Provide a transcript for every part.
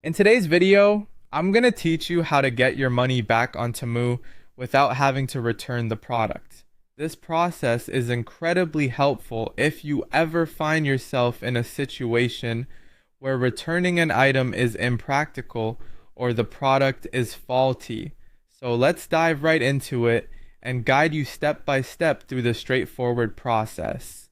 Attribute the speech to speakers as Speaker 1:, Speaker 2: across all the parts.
Speaker 1: In today's video, I'm going to teach you how to get your money back on Temu without having to return the product. This process is incredibly helpful if you ever find yourself in a situation where returning an item is impractical or the product is faulty. So let's dive right into it and guide you step by step through the straightforward process.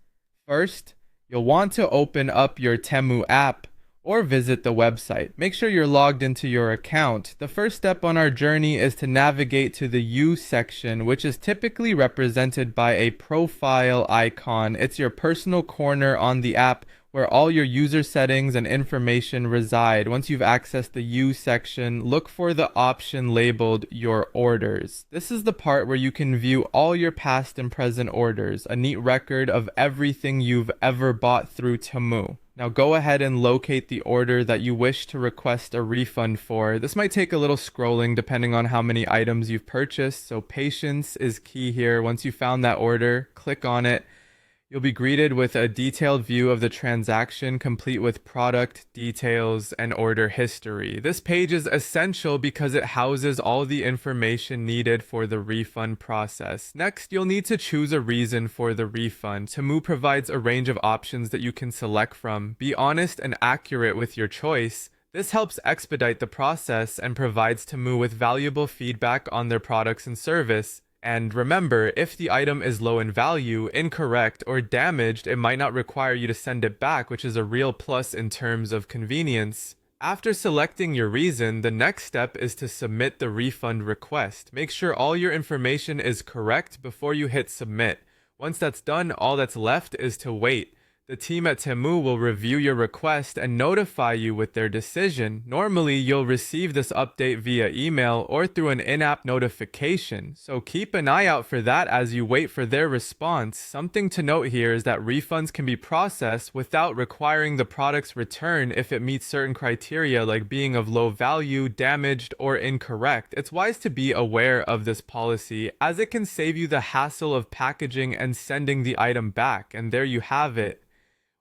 Speaker 1: First, you'll want to open up your Temu app or visit the website. Make sure you're logged into your account. The first step on our journey is to navigate to the U section, which is typically represented by a profile icon. It's your personal corner on the app where all your user settings and information reside. Once you've accessed the U section, look for the option labeled Your Orders. This is the part where you can view all your past and present orders, a neat record of everything you've ever bought through Temu. Now go ahead and locate the order that you wish to request a refund for. This might take a little scrolling depending on how many items you've purchased, so patience is key here. Once you found that order, click on it. You'll be greeted with a detailed view of the transaction, complete with product details and order history. This page is essential because it houses all the information needed for the refund process. Next, you'll need to choose a reason for the refund. Temu provides a range of options that you can select from. Be honest and accurate with your choice. This helps expedite the process and provides Temu with valuable feedback on their products and service. And remember, if the item is low in value, incorrect, or damaged, it might not require you to send it back, which is a real plus in terms of convenience. After selecting your reason, the next step is to submit the refund request. Make sure all your information is correct before you hit submit. Once that's done, all that's left is to wait. The team at Temu will review your request and notify you with their decision. Normally, you'll receive this update via email or through an in-app notification, so keep an eye out for that as you wait for their response. Something to note here is that refunds can be processed without requiring the product's return if it meets certain criteria like being of low value, damaged, or incorrect. It's wise to be aware of this policy as it can save you the hassle of packaging and sending the item back, and there you have it.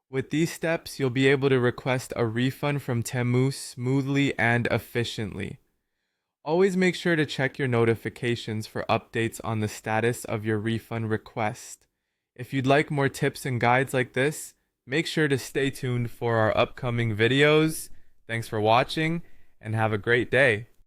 Speaker 1: With these steps, you'll be able to request a refund from Temu smoothly and efficiently. Always make sure to check your notifications for updates on the status of your refund request. If you'd like more tips and guides like this, make sure to stay tuned for our upcoming videos. Thanks for watching and have a great day.